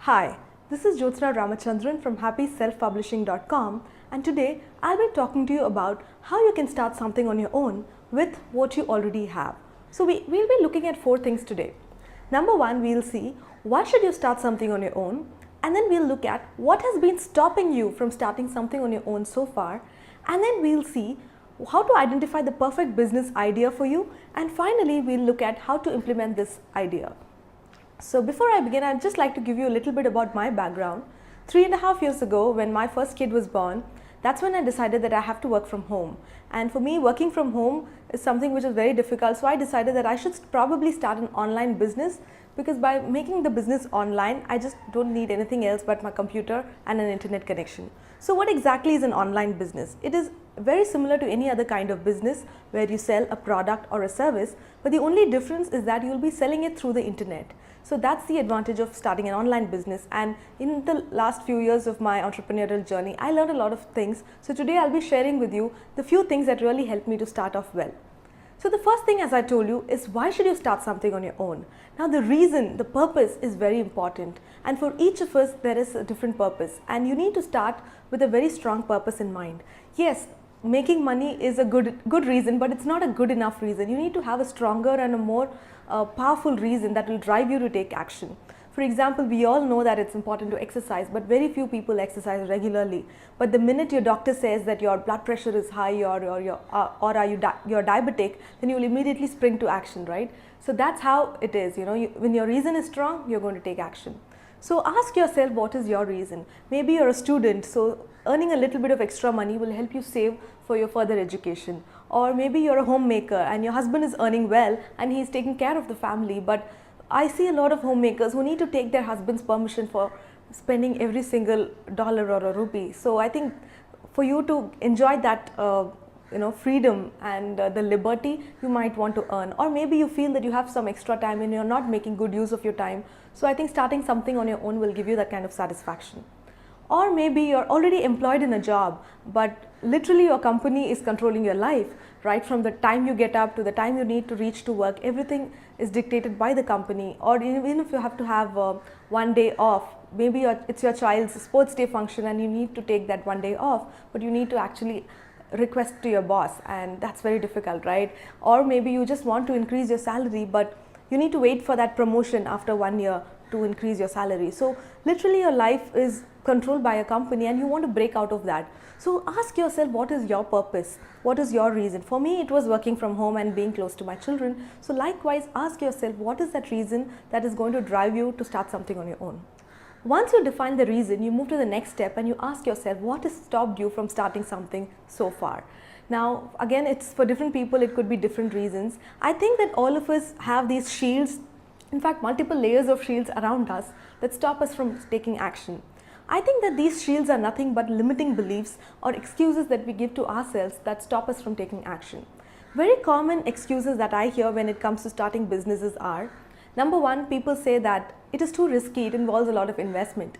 Hi, this is Jyotsna Ramachandran from happyselfpublishing.com, and today I'll be talking to you about how you can start something on your own with what you already have. So we'll be looking at 4 things today. Number 1, we'll see why should you start something on your own, and then we'll look at what has been stopping you from starting something on your own so far, and then we'll see how to identify the perfect business idea for you, and finally we'll look at how to implement this idea. So before I begin, I'd just like to give you a little bit about my background. 3.5 years ago, when my first kid was born, that's when I decided that I have to work from home. And for me, working from home is something which is very difficult. So I decided that I should probably start an online business, because by making the business online, I just don't need anything else but my computer and an internet connection. So what exactly is an online business? It is very similar to any other kind of business where you sell a product or a service, but the only difference is that you'll be selling it through the internet. So that's the advantage of starting an online business, and in the last few years of my entrepreneurial journey, I learned a lot of things. So today I'll be sharing with you the few things that really helped me to start off well. So the first thing, as I told you, is why should you start something on your own? Now the reason, the purpose is very important, and for each of us there is a different purpose, and you need to start with a very strong purpose in mind. Yes, making money is a good reason, but it's not a good enough reason. You need to have a stronger and a more powerful reason that will drive you to take action. For example, we all know that it's important to exercise, but very few people exercise regularly. But the minute your doctor says that your blood pressure is high or you're diabetic, then you will immediately spring to action, right? So that's how it is. When your reason is strong, you're going to take action. So ask yourself, what is your reason? Maybe you're a student, so earning a little bit of extra money will help you save for your further education. Or maybe you're a homemaker and your husband is earning well and he's taking care of the family, but I see a lot of homemakers who need to take their husband's permission for spending every single dollar or a rupee. So I think for you to enjoy that freedom and the liberty, you might want to earn. Or maybe you feel that you have some extra time and you're not making good use of your time. So I think starting something on your own will give you that kind of satisfaction. Or maybe you're already employed in a job, but literally your company is controlling your life. Right from the time you get up to the time you need to reach to work, everything is dictated by the company. Or even if you have to have one day off, maybe it's your child's sports day function and you need to take that one day off, but you need to actually request to your boss, and that's very difficult, right? Or maybe you just want to increase your salary, but you need to wait for that promotion after 1 year to increase your salary. So literally your life is controlled by a company and you want to break out of that. So ask yourself, what is your purpose? What is your reason? For me, it was working from home and being close to my children. So likewise, ask yourself, what is that reason that is going to drive you to start something on your own? Once you define the reason, you move to the next step and you ask yourself, what has stopped you from starting something so far? Now, again, it's for different people, it could be different reasons. I think that all of us have these shields, in fact, multiple layers of shields around us that stop us from taking action. I think that these shields are nothing but limiting beliefs or excuses that we give to ourselves that stop us from taking action. Very common excuses that I hear when it comes to starting businesses are, number 1, people say that it is too risky, it involves a lot of investment.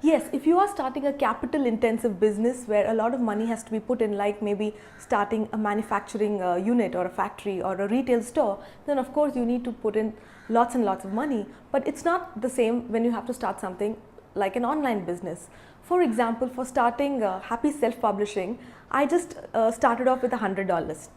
Yes, if you are starting a capital intensive business where a lot of money has to be put in, like maybe starting a manufacturing unit or a factory or a retail store, then of course you need to put in lots and lots of money. But it's not the same when you have to start something like an online business. For example, for starting Happy Self Publishing, I just started off with $100.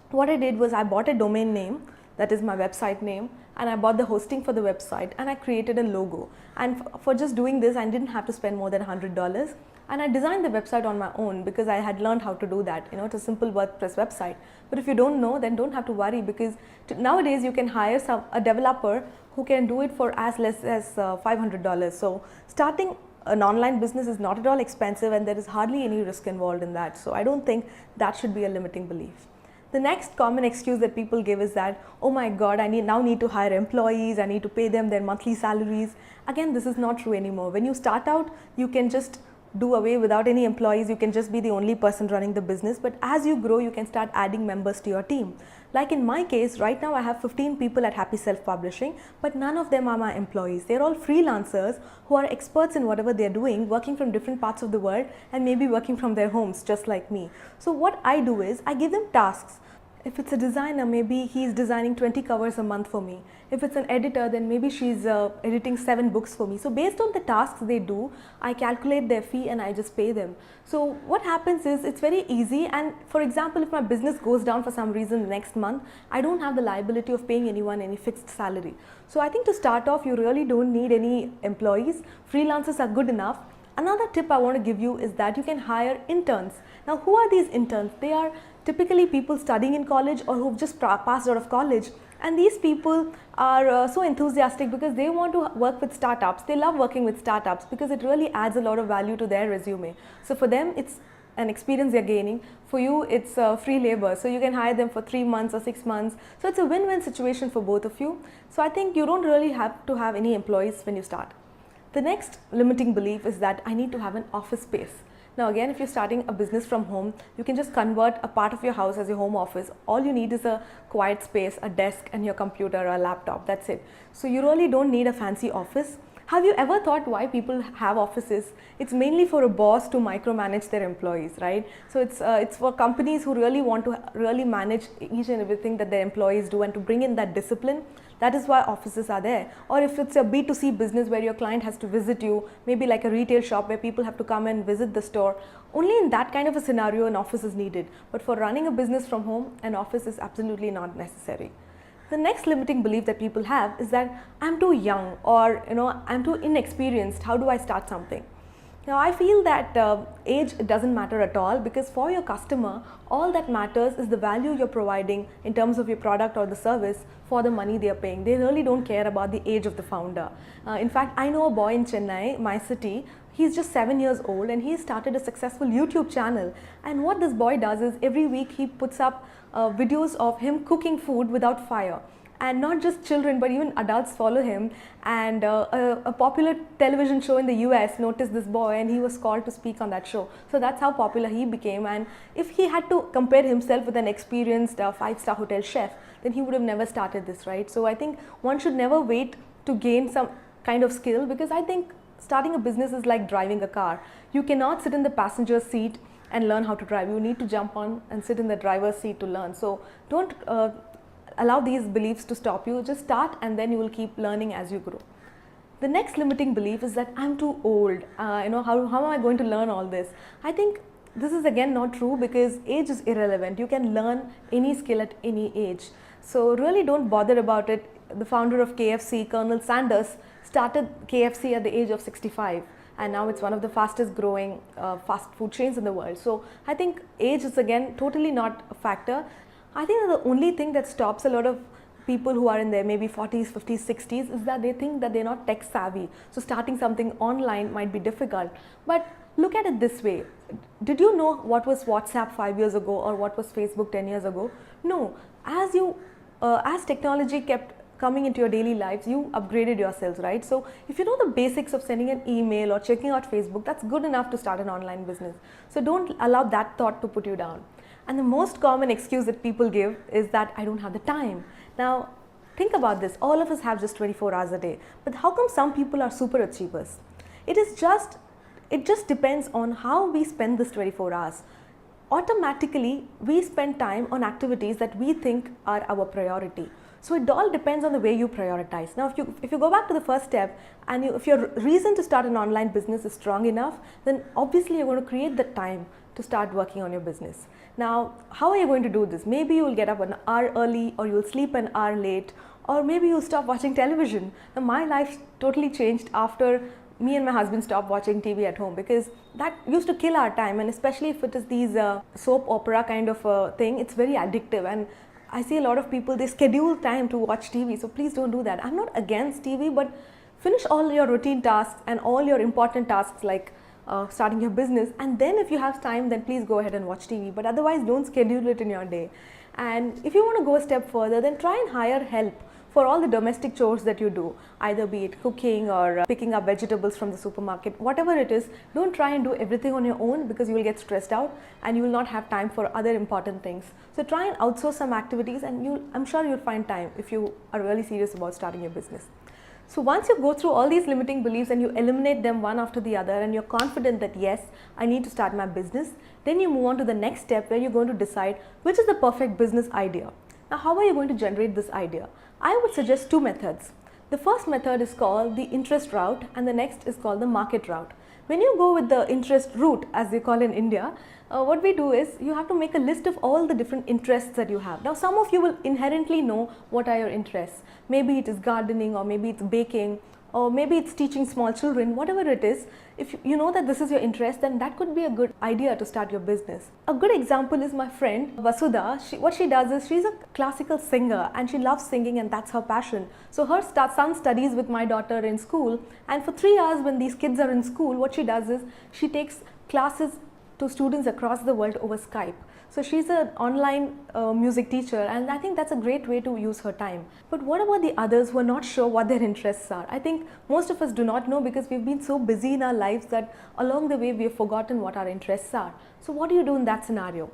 What I did was I bought a domain name, that is my website name, and I bought the hosting for the website, and I created a logo. And for just doing this, I didn't have to spend more than $100, and I designed the website on my own because I had learned how to do that. It's a simple WordPress website. But if you don't know, then don't have to worry, because nowadays you can hire a developer who can do it for as less as $500. So starting an online business is not at all expensive, and there is hardly any risk involved in that. So I don't think that should be a limiting belief. The next common excuse that people give is that, oh my God, I now need to hire employees, I need to pay them their monthly salaries. Again, this is not true anymore. When you start out, you can just do away without any employees, you can just be the only person running the business, but as you grow, you can start adding members to your team. Like in my case, right now I have 15 people at Happy Self Publishing, but none of them are my employees. They're all freelancers who are experts in whatever they're doing, working from different parts of the world and maybe working from their homes just like me. So what I do is I give them tasks. If it's a designer, maybe he's designing 20 covers a month for me. If it's an editor, then maybe she's editing 7 books for me. So based on the tasks they do, I calculate their fee and I just pay them. So what happens is it's very easy, and for example, if my business goes down for some reason the next month, I don't have the liability of paying anyone any fixed salary. So I think to start off, you really don't need any employees. Freelancers are good enough. Another tip I want to give you is that you can hire interns. Now, who are these interns? They are typically people studying in college or who've just passed out of college, and these people are so enthusiastic because they want to work with startups. They love working with startups because it really adds a lot of value to their resume. So for them, it's an experience they're gaining. For you, it's free labor, so you can hire them for 3 months or 6 months. So it's a win-win situation for both of you. So I think you don't really have to have any employees when you start. The next limiting belief is that I need to have an office space. Now again, if you're starting a business from home, you can just convert a part of your house as your home office. All you need is a quiet space, a desk and your computer or a laptop, that's it. So you really don't need a fancy office. Have you ever thought why people have offices? It's mainly for a boss to micromanage their employees, right? So it's for companies who really want to really manage each and everything that their employees do and to bring in that discipline. That is why offices are there. Or if it's a B2C business where your client has to visit you, maybe like a retail shop where people have to come and visit the store, only in that kind of a scenario an office is needed. But for running a business from home, an office is absolutely not necessary. The next limiting belief that people have is that I'm too young, or I'm too inexperienced. How do I start something? Now I feel that age doesn't matter at all, because for your customer, all that matters is the value you're providing in terms of your product or the service for the money they are paying. They really don't care about the age of the founder. In fact, I know a boy in Chennai, my city. He's just 7 years old and he started a successful YouTube channel. And what this boy does is every week he puts up videos of him cooking food without fire. And not just children, but even adults follow him. And a popular television show in the US noticed this boy and he was called to speak on that show. So that's how popular he became. And if he had to compare himself with an experienced 5-star hotel chef, then he would have never started this, right? So I think one should never wait to gain some kind of skill, because I think starting a business is like driving a car. You cannot sit in the passenger seat and learn how to drive. You need to jump on and sit in the driver's seat to learn. So don't allow these beliefs to stop you. Just start and then you will keep learning as you grow. The next limiting belief is that I'm too old. How am I going to learn all this? I think this is again not true, because age is irrelevant. You can learn any skill at any age. So really don't bother about it. The founder of KFC, Colonel Sanders, started KFC at the age of 65. And now it's one of the fastest growing fast food chains in the world. So I think age is again totally not a factor. I think that the only thing that stops a lot of people who are in their maybe 40s, 50s, 60s is that they think that they're not tech savvy. So starting something online might be difficult. But look at it this way. Did you know what was WhatsApp 5 years ago or what was Facebook 10 years ago? No. As technology kept coming into your daily lives, you upgraded yourselves, right? So if you know the basics of sending an email or checking out Facebook, that's good enough to start an online business. So don't allow that thought to put you down. And the most common excuse that people give is that I don't have the time. Now, think about this. All of us have just 24 hours a day. But how come some people are super achievers? It just depends on how we spend this 24 hours. Automatically, we spend time on activities that we think are our priority. So it all depends on the way you prioritize. Now, if you go back to the first step, and if your reason to start an online business is strong enough, then obviously you're going to create the time to start working on your business. Now, how are you going to do this? Maybe you will get up an hour early, or you will sleep an hour late, or maybe you'll stop watching television. Now, my life totally changed after me and my husband stopped watching TV at home, because that used to kill our time, and especially if it is these soap opera kind of thing, it's very addictive. And I see a lot of people, they schedule time to watch TV, so please don't do that. I'm not against TV, but finish all your routine tasks and all your important tasks like starting your business, and then if you have time, then please go ahead and watch TV, but otherwise don't schedule it in your day. And if you want to go a step further, then try and hire help for all the domestic chores that you do, either be it cooking or picking up vegetables from the supermarket, whatever it is. Don't try and do everything on your own, because you will get stressed out and you will not have time for other important things. So try and outsource some activities, and I'm sure you'll find time if you are really serious about starting your business. So once you go through all these limiting beliefs and you eliminate them one after the other, and you're confident that yes, I need to start my business, then you move on to the next step where you're going to decide which is the perfect business idea. Now, how are you going to generate this idea? I would suggest two methods. The first method is called the interest route and the next is called the market route. When you go with the interest route, as they call in India, what we do is you have to make a list of all the different interests that you have. Now, some of you will inherently know what are your interests. Maybe it is gardening, or maybe it's baking, or maybe it's teaching small children. Whatever it is, if you know that this is your interest, then that could be a good idea to start your business. A good example is my friend Vasudha. What she does is she's a classical singer and she loves singing, and that's her passion. So her son studies with my daughter in school, and for 3 hours when these kids are in school, what she does is she takes classes to students across the world over Skype. So she's an online music teacher, and I think that's a great way to use her time. But what about the others who are not sure what their interests are? I think most of us do not know because we've been so busy in our lives that along the way we have forgotten what our interests are. So what do you do in that scenario?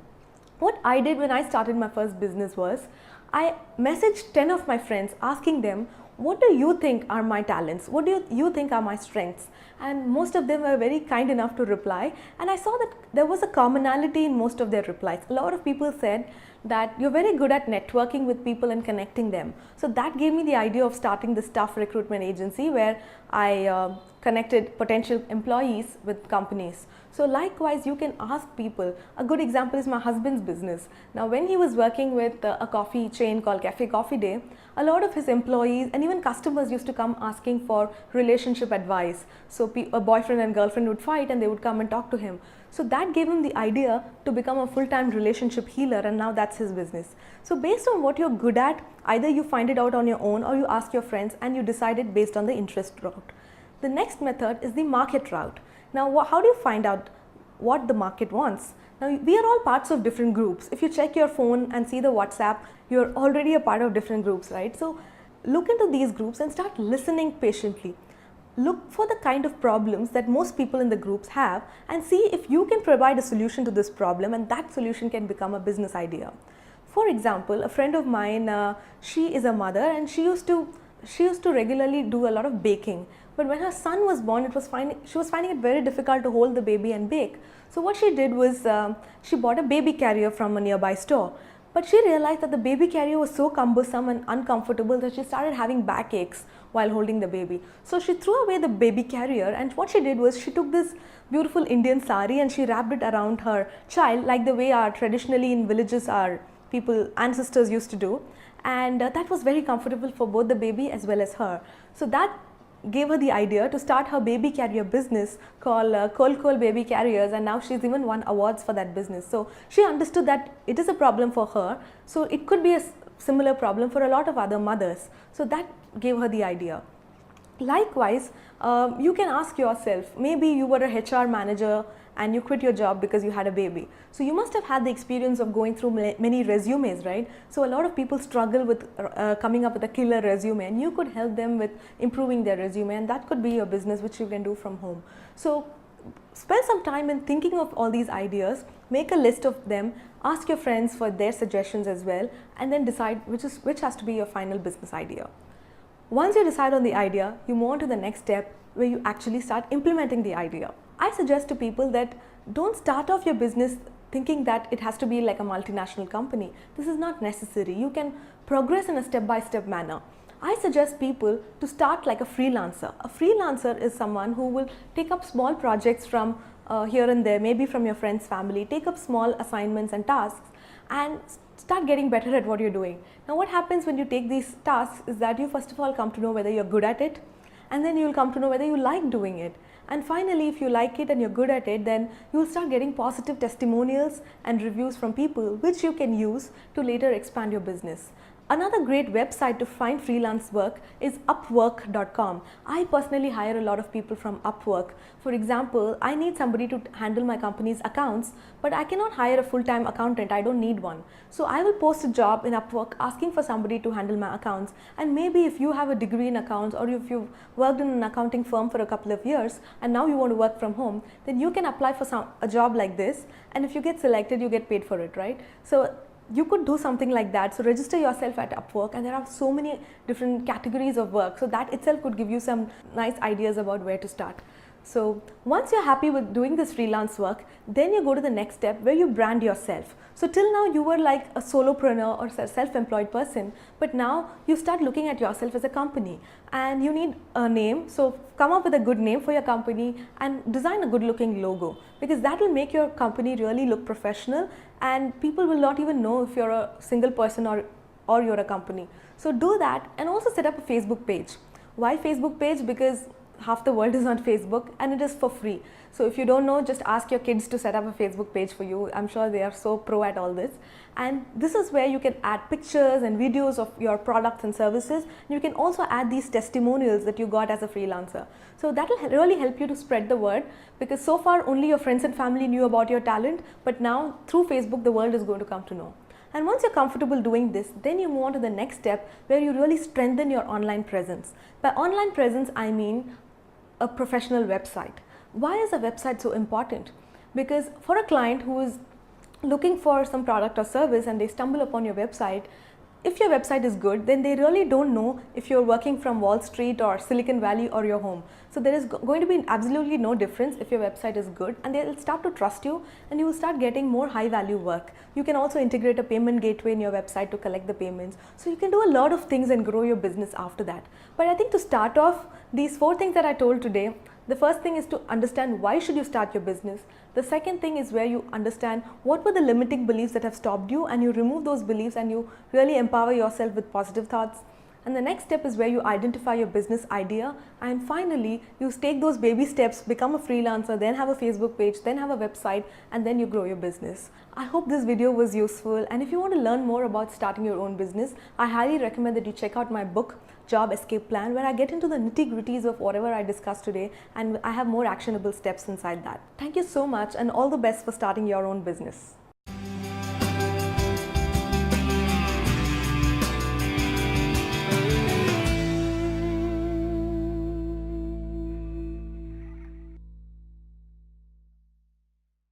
What I did when I started my first business was I messaged 10 of my friends asking them, what do you think are my talents? What do you think are my strengths? And most of them were very kind enough to reply, and I saw that there was a commonality in most of their replies. A lot of people said that you're very good at networking with people and connecting them. So that gave me the idea of starting the staff recruitment agency where I connected potential employees with companies. So likewise, you can ask people. A good example is my husband's business. Now, when he was working with a coffee chain called Cafe Coffee Day, a lot of his employees and even customers used to come asking for relationship advice. So a boyfriend and girlfriend would fight and they would come and talk to him. So that gave him the idea to become a full-time relationship healer, and now that's his business. So based on what you're good at, either you find it out on your own or you ask your friends and you decide it based on the interest route. The next method is the market route. Now, how do you find out what the market wants? Now, we are all parts of different groups. If you check your phone and see the WhatsApp, you're already a part of different groups, right? So look into these groups and start listening patiently. Look for the kind of problems that most people in the groups have and see if you can provide a solution to this problem, and that solution can become a business idea. For example, a friend of mine, she is a mother and she used to regularly do a lot of baking. But when her son was born, she was finding it very difficult to hold the baby and bake. So what she did was she bought a baby carrier from a nearby store. But she realized that the baby carrier was so cumbersome and uncomfortable that she started having backaches while holding the baby. So she threw away the baby carrier, and what she did was she took this beautiful Indian sari and she wrapped it around her child, like the way our traditionally in villages our ancestors used to do. And that was very comfortable for both the baby as well as her. So that gave her the idea to start her baby carrier business called Kol Baby Carriers, and now she's even won awards for that business. So she understood that it is a problem for her, so it could be a similar problem for a lot of other mothers. So that gave her the idea. Likewise, you can ask yourself, maybe you were a HR manager and you quit your job because you had a baby. So you must have had the experience of going through many resumes, right? So a lot of people struggle with coming up with a killer resume, and you could help them with improving their resume, and that could be your business which you can do from home. So spend some time in thinking of all these ideas, make a list of them, ask your friends for their suggestions as well, and then decide which has to be your final business idea. Once you decide on the idea, you move on to the next step where you actually start implementing the idea. I suggest to people that don't start off your business thinking that it has to be like a multinational company. This is not necessary. You can progress in a step-by-step manner. I suggest people to start like a freelancer. A freelancer is someone who will take up small projects from here and there, maybe from your friend's family, take up small assignments and tasks and start getting better at what you're doing. Now, what happens when you take these tasks is that you first of all come to know whether you're good at it, and then you'll come to know whether you like doing it. And finally, if you like it and you're good at it, then you'll start getting positive testimonials and reviews from people, which you can use to later expand your business. Another great website to find freelance work is Upwork.com. I personally hire a lot of people from Upwork. For example, I need somebody to handle my company's accounts, but I cannot hire a full-time accountant. I don't need one. So I will post a job in Upwork asking for somebody to handle my accounts. And maybe if you have a degree in accounts, or if you've worked in an accounting firm for a couple of years and now you want to work from home, then you can apply for a job like this. And if you get selected, you get paid for it, right? So you could do something like that. So register yourself at Upwork, and there are so many different categories of work. So that itself could give you some nice ideas about where to start. So once you're happy with doing this freelance work, then you go to the next step where you brand yourself. So till now you were like a solopreneur or self-employed person, but now you start looking at yourself as a company and you need a name. So come up with a good name for your company and design a good looking logo, because that will make your company really look professional and people will not even know if you're a single person or you're a company. So do that, and also set up a Facebook page. Why Facebook page? Because half the world is on Facebook and it is for free. So if you don't know, just ask your kids to set up a Facebook page for you. I'm sure they are so pro at all this. And this is where you can add pictures and videos of your products and services. You can also add these testimonials that you got as a freelancer. So that will really help you to spread the word, because so far only your friends and family knew about your talent, but now through Facebook the world is going to come to know. And once you're comfortable doing this, then you move on to the next step where you really strengthen your online presence. By online presence, I mean a professional website. Why is a website so important? Because for a client who is looking for some product or service and they stumble upon your website, if your website is good, then they really don't know if you're working from Wall Street or Silicon Valley or your home. So there is going to be absolutely no difference if your website is good, and they'll start to trust you and you will start getting more high value work. You can also integrate a payment gateway in your website to collect the payments. So you can do a lot of things and grow your business after that. But I think to start off, these 4 things that I told today, the first thing is to understand why should you start your business. The second thing is where you understand what were the limiting beliefs that have stopped you, and you remove those beliefs and you really empower yourself with positive thoughts. And the next step is where you identify your business idea, and finally you take those baby steps, become a freelancer, then have a Facebook page, then have a website, and then you grow your business. I hope this video was useful, and if you want to learn more about starting your own business, I highly recommend that you check out my book Job Escape Plan, where I get into the nitty-gritties of whatever I discussed today, and I have more actionable steps inside that. Thank you so much, and all the best for starting your own business.